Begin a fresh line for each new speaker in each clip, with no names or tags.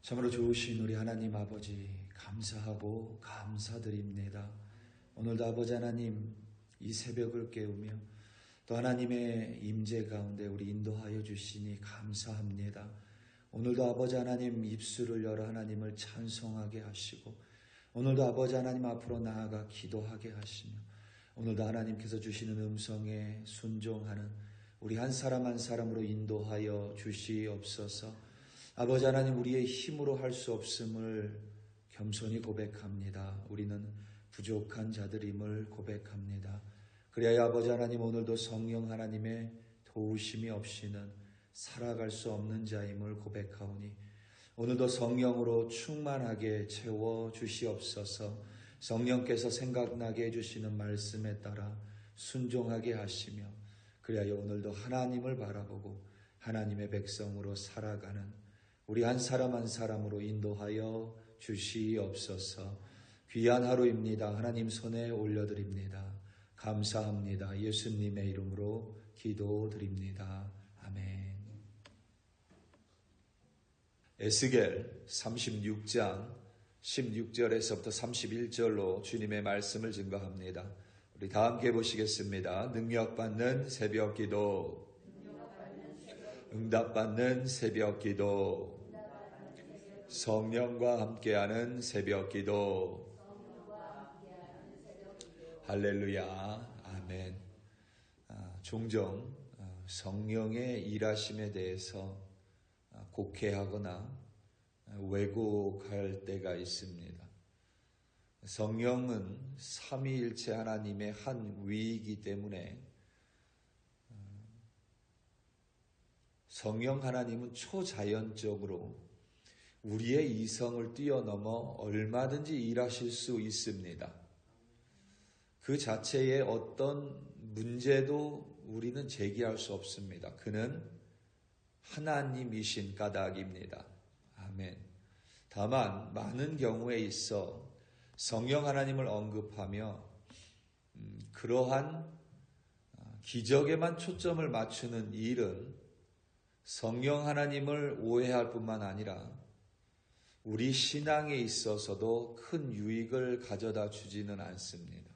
참으로 좋으신 우리 하나님 아버지 감사하고 감사드립니다. 오늘도 아버지 하나님 이 새벽을 깨우며 또 하나님의 임재 가운데 우리 인도하여 주시니 감사합니다. 오늘도 아버지 하나님 입술을 열어 하나님을 찬송하게 하시고 오늘도 아버지 하나님 앞으로 나아가 기도하게 하시며 오늘도 하나님께서 주시는 음성에 순종하는 우리 한 사람 한 사람으로 인도하여 주시옵소서. 아버지 하나님 우리의 힘으로 할 수 없음을 겸손히 고백합니다. 우리는 부족한 자들임을 고백합니다. 그래야 아버지 하나님 오늘도 성령 하나님의 도우심이 없이는 살아갈 수 없는 자임을 고백하오니 오늘도 성령으로 충만하게 채워 주시옵소서. 성령께서 생각나게 해주시는 말씀에 따라 순종하게 하시며 그래야 오늘도 하나님을 바라보고 하나님의 백성으로 살아가는 우리 한 사람 한 사람으로 인도하여 주시옵소서. 귀한 하루입니다. 하나님 손에 올려드립니다. 감사합니다. 예수님의 이름으로 기도드립니다. 아멘. 에스겔 36장 16절에서부터 31절로 주님의 말씀을 증거합니다. 우리 다 함께 보시겠습니다. 능력받는 새벽기도, 응답받는 새벽기도, 성령과 함께하는 새벽기도. 할렐루야. 아멘. 종종 성령의 일하심에 대해서 곡해하거나 왜곡할 때가 있습니다. 성령은 삼위일체 하나님의 한 위이기 때문에 성령 하나님은 초자연적으로 우리의 이성을 뛰어넘어 얼마든지 일하실 수 있습니다. 그 자체에 어떤 문제도 우리는 제기할 수 없습니다. 그는 하나님이신 까닭입니다. 아멘. 다만 많은 경우에 있어 성령 하나님을 언급하며 그러한 기적에만 초점을 맞추는 일은 성령 하나님을 오해할 뿐만 아니라 우리 신앙에 있어서도 큰 유익을 가져다 주지는 않습니다.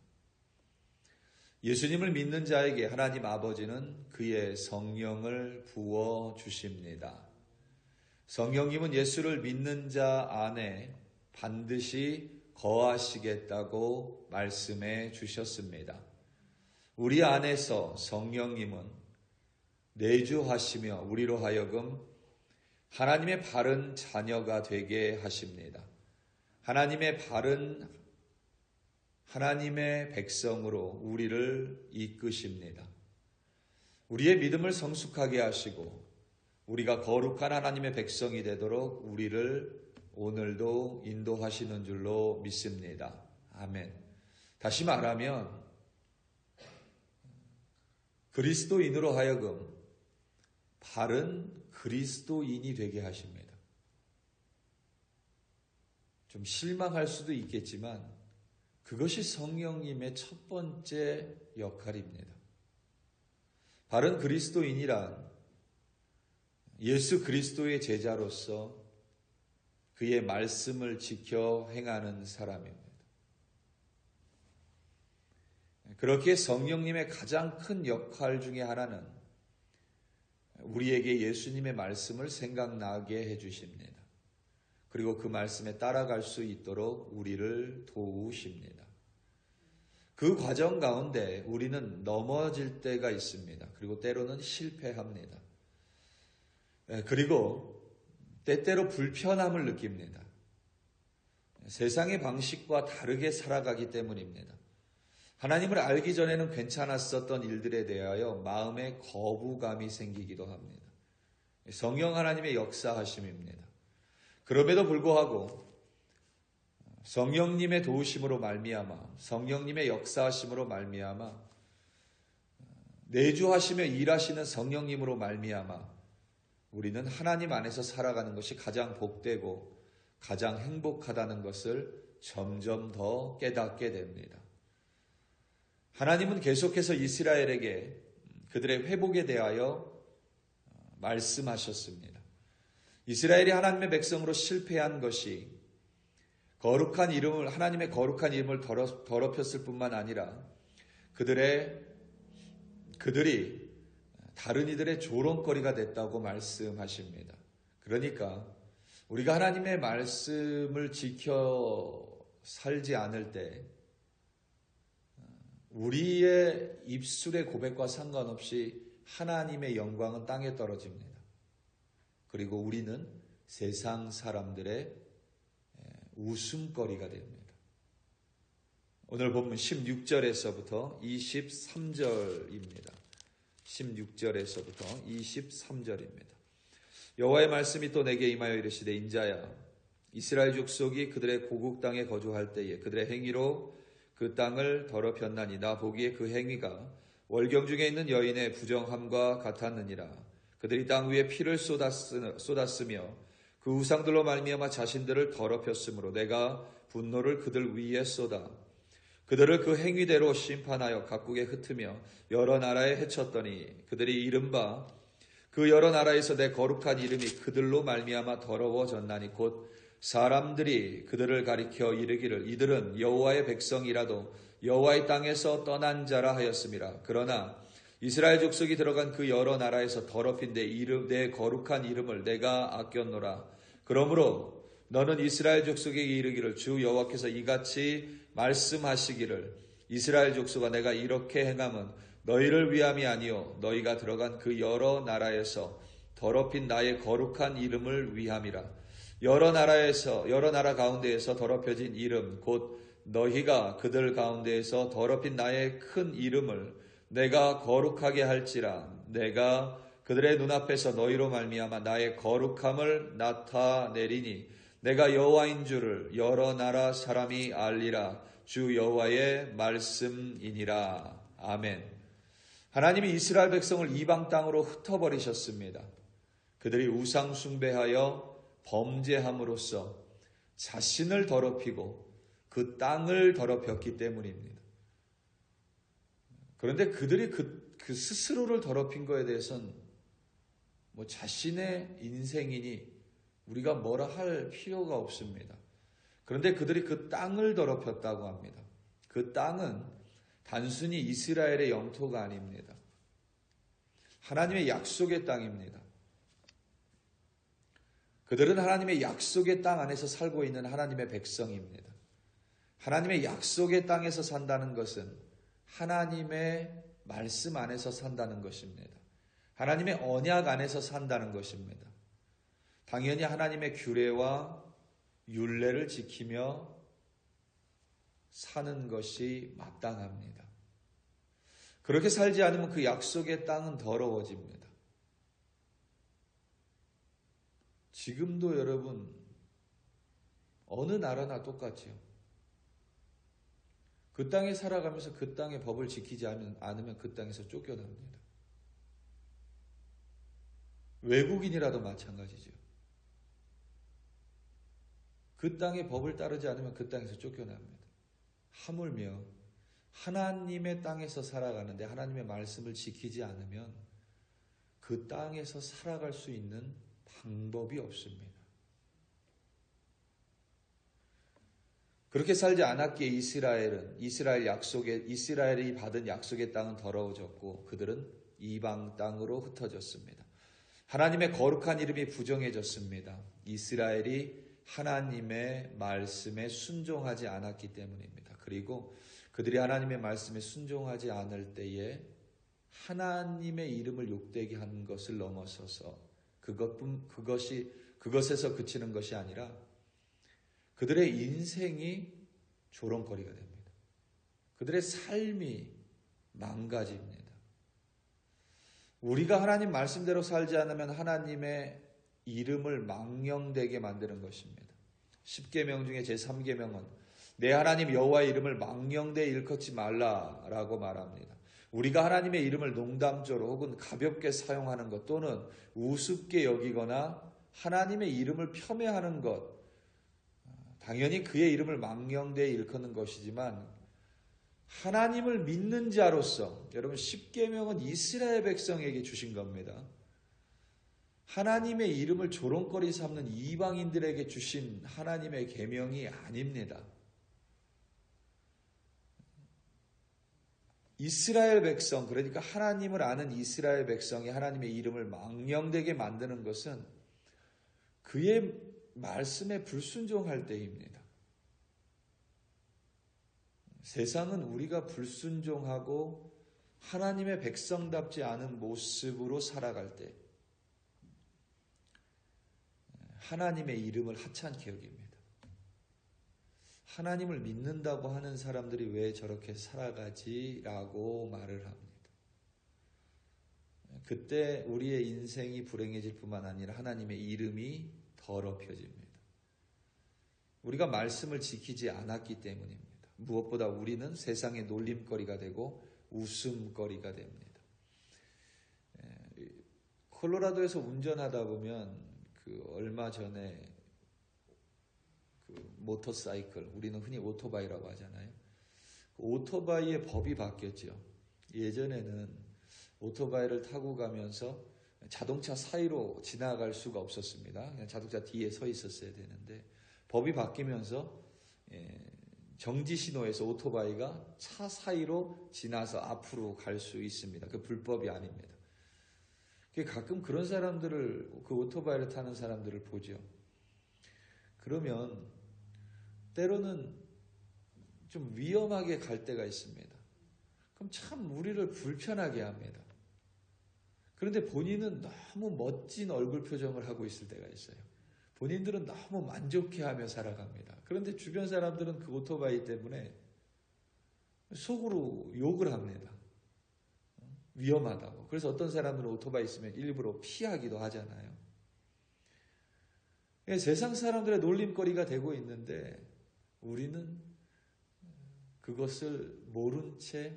예수님을 믿는 자에게 하나님 아버지는 그의 성령을 부어 주십니다. 성령님은 예수를 믿는 자 안에 반드시 거하시겠다고 말씀해 주셨습니다. 우리 안에서 성령님은 내주하시며 우리로 하여금 하나님의 바른 자녀가 되게 하십니다. 하나님의 백성으로 우리를 이끄십니다. 우리의 믿음을 성숙하게 하시고 우리가 거룩한 하나님의 백성이 되도록 우리를 오늘도 인도하시는 줄로 믿습니다. 아멘. 다시 말하면 그리스도인으로 하여금 바른 그리스도인이 되게 하십니다. 좀 실망할 수도 있겠지만 그것이 성령님의 첫 번째 역할입니다. 바른 그리스도인이란 예수 그리스도의 제자로서 그의 말씀을 지켜 행하는 사람입니다. 그렇게 성령님의 가장 큰 역할 중에 하나는 우리에게 예수님의 말씀을 생각나게 해주십니다. 그리고 그 말씀에 따라갈 수 있도록 우리를 도우십니다. 그 과정 가운데 우리는 넘어질 때가 있습니다. 그리고 때로는 실패합니다. 그리고 때때로 불편함을 느낍니다. 세상의 방식과 다르게 살아가기 때문입니다. 하나님을 알기 전에는 괜찮았었던 일들에 대하여 마음에 거부감이 생기기도 합니다. 성령 하나님의 역사하심입니다. 그럼에도 불구하고 성령님의 도우심으로 말미암아 성령님의 역사하심으로 말미암아 내주하시며 일하시는 성령님으로 말미암아 우리는 하나님 안에서 살아가는 것이 가장 복되고 가장 행복하다는 것을 점점 더 깨닫게 됩니다. 하나님은 계속해서 이스라엘에게 그들의 회복에 대하여 말씀하셨습니다. 이스라엘이 하나님의 백성으로 실패한 것이 하나님의 거룩한 이름을 더럽혔을 뿐만 아니라 그들이 다른 이들의 조롱거리가 됐다고 말씀하십니다. 그러니까 우리가 하나님의 말씀을 지켜 살지 않을 때 우리의 입술의 고백과 상관없이 하나님의 영광은 땅에 떨어집니다. 그리고 우리는 세상 사람들의 웃음거리가 됩니다. 오늘 본문 16절에서부터 23절입니다. 16절에서부터 23절입니다. 여호와의 말씀이 또 내게 임하여 이르시되 인자야 이스라엘 족속이 그들의 고국 땅에 거주할 때에 그들의 행위로 그 땅을 더럽혔나니 나 보기에 그 행위가 월경 중에 있는 여인의 부정함과 같았느니라. 그들이 땅 위에 피를 쏟았으며 그 우상들로 말미암아 자신들을 더럽혔으므로 내가 분노를 그들 위에 쏟아 그들을 그 행위대로 심판하여 각국에 흩으며 여러 나라에 헤쳤더니 그들이 이른바 그 여러 나라에서 내 거룩한 이름이 그들로 말미암아 더러워졌나니 곧 사람들이 그들을 가리켜 이르기를 이들은 여호와의 백성이라도 여호와의 땅에서 떠난 자라 하였음이라. 그러나 이스라엘 족속이 들어간 그 여러 나라에서 더럽힌 내 거룩한 이름을 내가 아꼈노라. 그러므로 너는 이스라엘 족속에게 이르기를 주 여호와께서 이같이 말씀하시기를 이스라엘 족속아 내가 이렇게 행함은 너희를 위함이 아니요 너희가 들어간 그 여러 나라에서 더럽힌 나의 거룩한 이름을 위함이라. 여러 나라 가운데에서 더럽혀진 이름 곧 너희가 그들 가운데에서 더럽힌 나의 큰 이름을 내가 거룩하게 할지라. 내가 그들의 눈앞에서 너희로 말미암아 나의 거룩함을 나타내리니 내가 여호와인 줄을 여러 나라 사람이 알리라. 주 여호와의 말씀이니라. 아멘. 하나님이 이스라엘 백성을 이방 땅으로 흩어버리셨습니다. 그들이 우상 숭배하여 범죄함으로써 자신을 더럽히고 그 땅을 더럽혔기 때문입니다. 그런데 그들이 그 스스로를 더럽힌 것에 대해서는 자신의 인생이니 우리가 뭐라 할 필요가 없습니다. 그런데 그들이 그 땅을 더럽혔다고 합니다. 그 땅은 단순히 이스라엘의 영토가 아닙니다. 하나님의 약속의 땅입니다. 그들은 하나님의 약속의 땅 안에서 살고 있는 하나님의 백성입니다. 하나님의 약속의 땅에서 산다는 것은 하나님의 말씀 안에서 산다는 것입니다. 하나님의 언약 안에서 산다는 것입니다. 당연히 하나님의 규례와 율례를 지키며 사는 것이 마땅합니다. 그렇게 살지 않으면 그 약속의 땅은 더러워집니다. 지금도 여러분 어느 나라나 똑같지요. 그 땅에 살아가면서 그 땅의 법을 지키지 않으면 그 땅에서 쫓겨납니다. 외국인이라도 마찬가지죠. 그 땅의 법을 따르지 않으면 그 땅에서 쫓겨납니다. 하물며 하나님의 땅에서 살아가는데 하나님의 말씀을 지키지 않으면 그 땅에서 살아갈 수 있는 방법이 없습니다. 그렇게 살지 않았기에 이스라엘이 받은 약속의 땅은 더러워졌고 그들은 이방 땅으로 흩어졌습니다. 하나님의 거룩한 이름이 부정해졌습니다. 이스라엘이 하나님의 말씀에 순종하지 않았기 때문입니다. 그리고 그들이 하나님의 말씀에 순종하지 않을 때에 하나님의 이름을 욕되게 한 것을 넘어서서 그것에서 그치는 것이 아니라 그들의 인생이 조롱거리가 됩니다. 그들의 삶이 망가집니다. 우리가 하나님 말씀대로 살지 않으면 하나님의 이름을 망령되게 만드는 것입니다. 10계명 중에 제3계명은 내 하나님 여호와의 이름을 망령되이 일컫지 말라라고 말합니다. 우리가 하나님의 이름을 농담조로 혹은 가볍게 사용하는 것 또는 우습게 여기거나 하나님의 이름을 폄훼하는 것, 당연히 그의 이름을 망령되이 일컫는 것이지만 하나님을 믿는 자로서 여러분 10계명은 이스라엘 백성에게 주신 겁니다. 하나님의 이름을 조롱거리 삼는 이방인들에게 주신 하나님의 계명이 아닙니다. 이스라엘 백성, 그러니까 하나님을 아는 이스라엘 백성이 하나님의 이름을 망령되게 만드는 것은 그의 말씀에 불순종할 때입니다. 세상은 우리가 불순종하고 하나님의 백성답지 않은 모습으로 살아갈 때 하나님의 이름을 하찮게 여깁니다. 하나님을 믿는다고 하는 사람들이 왜 저렇게 살아가지라고 말을 합니다. 그때 우리의 인생이 불행해질 뿐만 아니라 하나님의 이름이 더럽혀집니다. 우리가 말씀을 지키지 않았기 때문입니다. 무엇보다 우리는 세상의 놀림거리가 되고 웃음거리가 됩니다. 콜로라도에서 운전하다 보면 얼마 전에 모터사이클, 우리는 흔히 오토바이라고 하잖아요. 오토바이의 법이 바뀌었죠. 예전에는 오토바이를 타고 가면서 자동차 사이로 지나갈 수가 없었습니다. 그냥 자동차 뒤에 서 있었어야 되는데 법이 바뀌면서 정지 신호에서 오토바이가 차 사이로 지나서 앞으로 갈 수 있습니다. 그 불법이 아닙니다. 가끔 그런 사람들을, 그 오토바이를 타는 사람들을 보죠. 그러면 때로는 좀 위험하게 갈 때가 있습니다. 그럼 참 우리를 불편하게 합니다. 그런데 본인은 너무 멋진 얼굴 표정을 하고 있을 때가 있어요. 본인들은 너무 만족해하며 살아갑니다. 그런데 주변 사람들은 그 오토바이 때문에 속으로 욕을 합니다. 위험하다고. 그래서 어떤 사람들은 오토바이 있으면 일부러 피하기도 하잖아요. 세상 사람들의 놀림거리가 되고 있는데 우리는 그것을 모른 채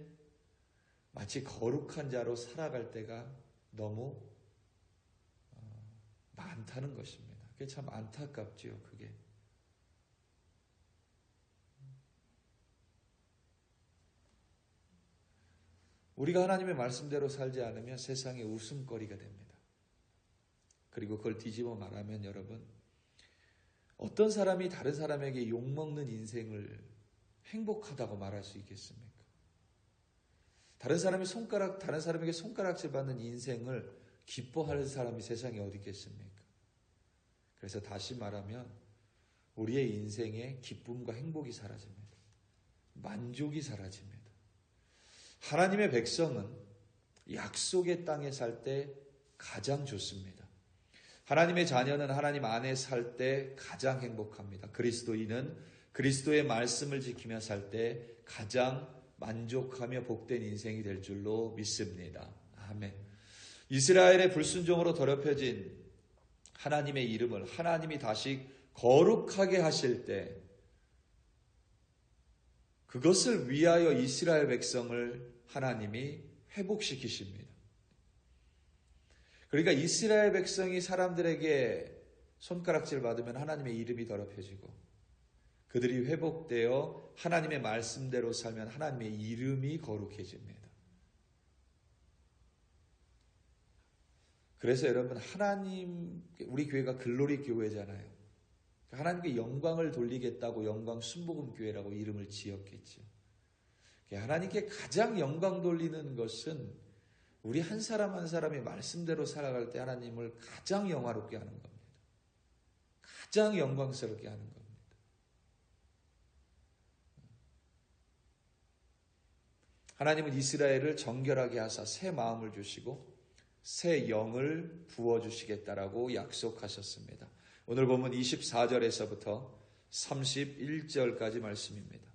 마치 거룩한 자로 살아갈 때가 너무 많다는 것입니다. 그게 참 안타깝지요, 그게. 우리가 하나님의 말씀대로 살지 않으면 세상의 웃음거리가 됩니다. 그리고 그걸 뒤집어 말하면 여러분, 어떤 사람이 다른 사람에게 욕먹는 인생을 행복하다고 말할 수 있겠습니까? 다른 사람에게 손가락질 받는 인생을 기뻐하는 사람이 세상에 어디 있겠습니까? 그래서 다시 말하면 우리의 인생에 기쁨과 행복이 사라집니다. 만족이 사라집니다. 하나님의 백성은 약속의 땅에 살 때 가장 좋습니다. 하나님의 자녀는 하나님 안에 살 때 가장 행복합니다. 그리스도인은 그리스도의 말씀을 지키며 살 때 가장 만족하며 복된 인생이 될 줄로 믿습니다. 아멘. 이스라엘의 불순종으로 더럽혀진 하나님의 이름을 하나님이 다시 거룩하게 하실 때 그것을 위하여 이스라엘 백성을 하나님이 회복시키십니다. 그러니까 이스라엘 백성이 사람들에게 손가락질 받으면 하나님의 이름이 더럽혀지고 그들이 회복되어 하나님의 말씀대로 살면 하나님의 이름이 거룩해집니다. 그래서 여러분, 우리 교회가 글로리 교회잖아요. 하나님께 영광을 돌리겠다고 영광 순복음 교회라고 이름을 지었겠죠. 하나님께 가장 영광 돌리는 것은 우리 한 사람 한 사람이 말씀대로 살아갈 때 하나님을 가장 영화롭게 하는 겁니다. 가장 영광스럽게 하는 겁니다. 하나님은 이스라엘을 정결하게 하사 새 마음을 주시고 새 영을 부어주시겠다라고 약속하셨습니다. 오늘 보면 24절에서부터 31절까지 말씀입니다.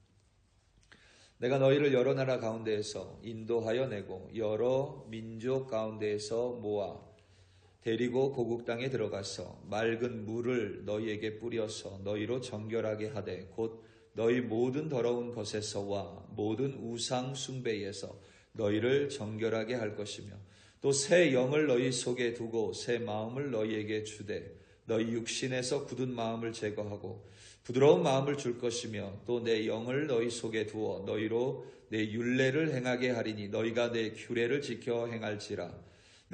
내가 너희를 여러 나라 가운데에서 인도하여 내고 여러 민족 가운데에서 모아 데리고 고국 땅에 들어가서 맑은 물을 너희에게 뿌려서 너희로 정결하게 하되 곧 너희 모든 더러운 것에서와 모든 우상 숭배에서 너희를 정결하게 할 것이며 또 새 영을 너희 속에 두고 새 마음을 너희에게 주되 너희 육신에서 굳은 마음을 제거하고 부드러운 마음을 줄 것이며 또 내 영을 너희 속에 두어 너희로 내 율례를 행하게 하리니 너희가 내 규례를 지켜 행할지라.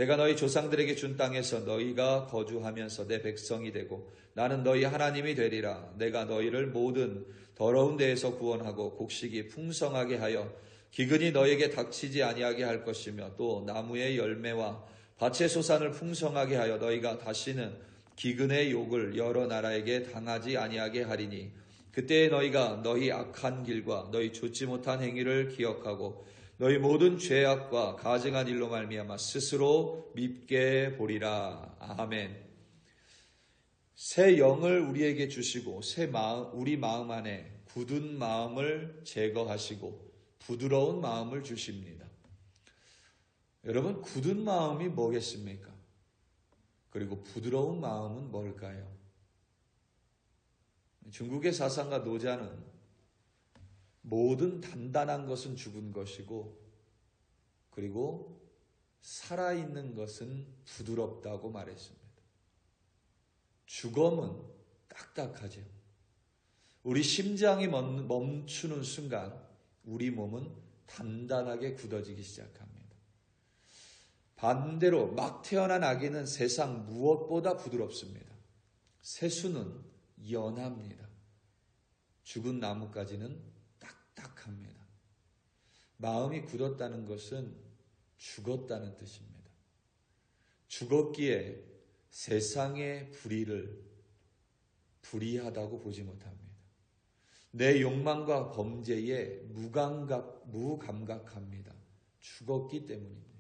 내가 너희 조상들에게 준 땅에서 너희가 거주하면서 내 백성이 되고 나는 너희 하나님이 되리라. 내가 너희를 모든 더러운 데에서 구원하고 곡식이 풍성하게 하여 기근이 너희에게 닥치지 아니하게 할 것이며 또 나무의 열매와 밭의 소산을 풍성하게 하여 너희가 다시는 기근의 욕을 여러 나라에게 당하지 아니하게 하리니 그때에 너희가 너희 악한 길과 너희 좋지 못한 행위를 기억하고 너희 모든 죄악과 가증한 일로 말미암아 스스로 밉게 보리라. 아멘. 새 영을 우리에게 주시고 우리 마음 안에 굳은 마음을 제거하시고 부드러운 마음을 주십니다. 여러분, 굳은 마음이 뭐겠습니까? 그리고 부드러운 마음은 뭘까요? 중국의 사상가 노자는 모든 단단한 것은 죽은 것이고 그리고 살아있는 것은 부드럽다고 말했습니다. 죽음은 딱딱하죠. 우리 심장이 멈추는 순간 우리 몸은 단단하게 굳어지기 시작합니다. 반대로 막 태어난 아기는 세상 무엇보다 부드럽습니다. 새수는 연합니다. 죽은 나무까지는 딱딱합니다. 마음이 굳었다는 것은 죽었다는 뜻입니다. 죽었기에 세상의 불의를 불의하다고 보지 못합니다. 내 욕망과 범죄에 무감각합니다. 죽었기 때문입니다.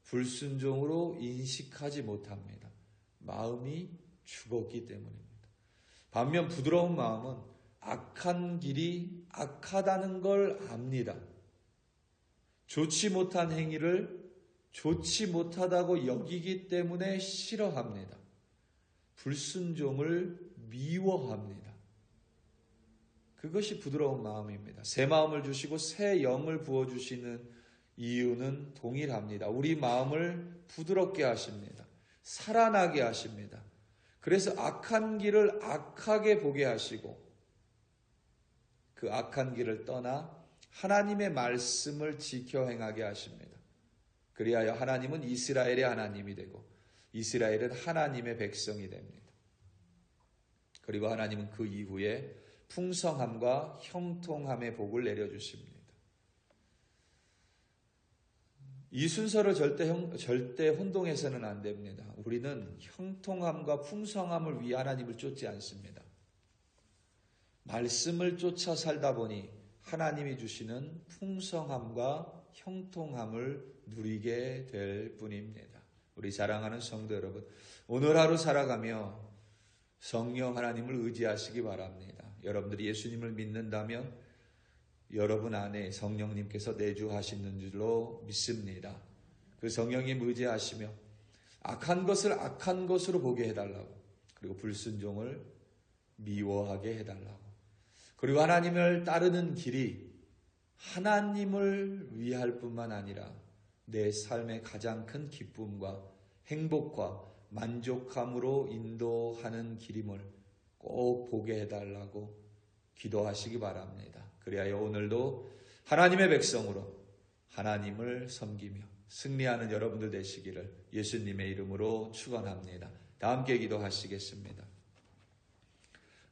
불순종으로 인식하지 못합니다. 마음이 죽었기 때문입니다. 반면 부드러운 마음은 악한 길이 악하다는 걸 압니다. 좋지 못한 행위를 좋지 못하다고 여기기 때문에 싫어합니다. 불순종을 미워합니다. 그것이 부드러운 마음입니다. 새 마음을 주시고 새 영을 부어주시는 이유는 동일합니다. 우리 마음을 부드럽게 하십니다. 살아나게 하십니다. 그래서 악한 길을 악하게 보게 하시고 그 악한 길을 떠나 하나님의 말씀을 지켜 행하게 하십니다. 그리하여 하나님은 이스라엘의 하나님이 되고 이스라엘은 하나님의 백성이 됩니다. 그리고 하나님은 그 이후에 풍성함과 형통함의 복을 내려주십니다. 이 순서를 절대 혼동해서는 안 됩니다. 우리는 형통함과 풍성함을 위해 하나님을 쫓지 않습니다. 말씀을 쫓아 살다 보니 하나님이 주시는 풍성함과 형통함을 누리게 될 뿐입니다. 우리 사랑하는 성도 여러분, 오늘 하루 살아가며 성령 하나님을 의지하시기 바랍니다. 여러분들이 예수님을 믿는다면 여러분 안에 성령님께서 내주하시는 줄로 믿습니다. 그 성령님 의지하시며 악한 것을 악한 것으로 보게 해달라고, 그리고 불순종을 미워하게 해달라고, 그리고 하나님을 따르는 길이 하나님을 위할 뿐만 아니라 내 삶의 가장 큰 기쁨과 행복과 만족함으로 인도하는 길임을 꼭 보게 해달라고 기도하시기 바랍니다. 그리하여 오늘도 하나님의 백성으로 하나님을 섬기며 승리하는 여러분들 되시기를 예수님의 이름으로 축원합니다. 다 함께 기도하시겠습니다.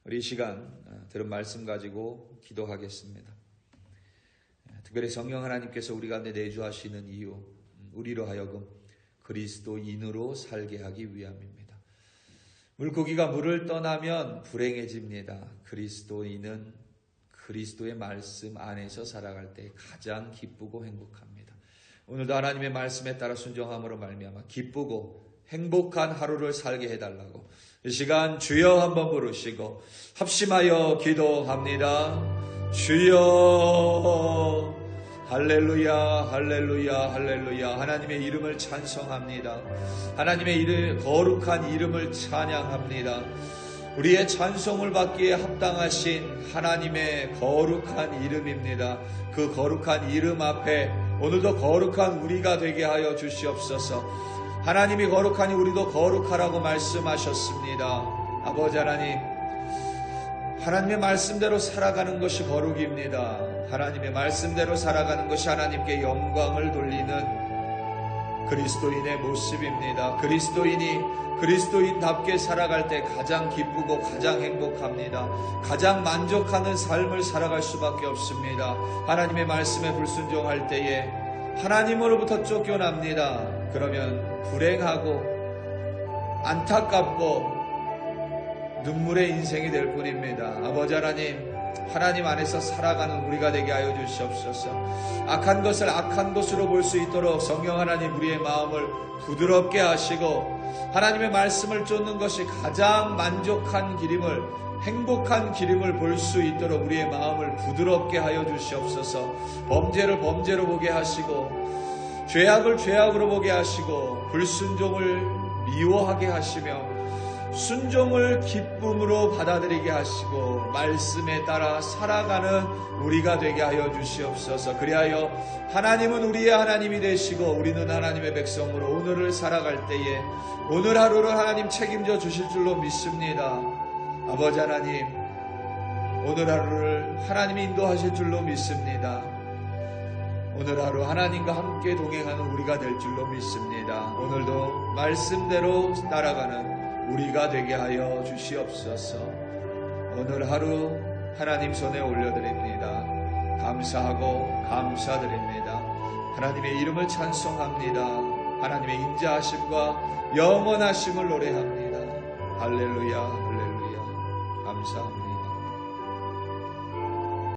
우리 이 시간 들은 말씀 가지고 기도하겠습니다. 특별히 성령 하나님께서 우리 가운데 내주하시는 이유, 우리로 하여금 그리스도인으로 살게 하기 위함입니다. 물고기가 물을 떠나면 불행해집니다. 그리스도인은 그리스도의 말씀 안에서 살아갈 때 가장 기쁘고 행복합니다. 오늘도 하나님의 말씀에 따라 순종함으로 말미암아 기쁘고 행복한 하루를 살게 해달라고 이 시간 주여 한번 부르시고 합심하여 기도합니다. 주여, 할렐루야, 할렐루야, 할렐루야. 하나님의 이름을 찬송합니다. 하나님의 거룩한 이름을 찬양합니다. 우리의 찬송을 받기에 합당하신 하나님의 거룩한 이름입니다. 그 거룩한 이름 앞에 오늘도 거룩한 우리가 되게 하여 주시옵소서. 하나님이 거룩하니 우리도 거룩하라고 말씀하셨습니다. 아버지 하나님, 하나님의 말씀대로 살아가는 것이 거룩입니다. 하나님의 말씀대로 살아가는 것이 하나님께 영광을 돌리는 그리스도인의 모습입니다. 그리스도인답게 살아갈 때 가장 기쁘고 가장 행복합니다. 가장 만족하는 삶을 살아갈 수밖에 없습니다. 하나님의 말씀에 불순종할 때에 하나님으로부터 쫓겨납니다. 그러면 불행하고 안타깝고 눈물의 인생이 될 뿐입니다. 아버지 하나님 안에서 살아가는 우리가 되게 하여 주시옵소서. 악한 것을 악한 것으로 볼 수 있도록 성령 하나님 우리의 마음을 부드럽게 하시고, 하나님의 말씀을 쫓는 것이 가장 만족한 길임을, 행복한 길임을 볼 수 있도록 우리의 마음을 부드럽게 하여 주시옵소서. 범죄를 범죄로 보게 하시고, 죄악을 죄악으로 보게 하시고, 불순종을 미워하게 하시며 순종을 기쁨으로 받아들이게 하시고, 말씀에 따라 살아가는 우리가 되게 하여 주시옵소서. 그리하여 하나님은 우리의 하나님이 되시고 우리는 하나님의 백성으로 오늘을 살아갈 때에 오늘 하루를 하나님 책임져 주실 줄로 믿습니다. 아버지 하나님, 오늘 하루를 하나님이 인도하실 줄로 믿습니다. 오늘 하루 하나님과 함께 동행하는 우리가 될 줄로 믿습니다. 오늘도 말씀대로 따라가는 우리가 되게 하여 주시옵소서. 오늘 하루 하나님 손에 올려드립니다. 감사하고 감사드립니다. 하나님의 이름을 찬송합니다. 하나님의 인자하심과 영원하심을 노래합니다. 할렐루야, 할렐루야. 감사합니다.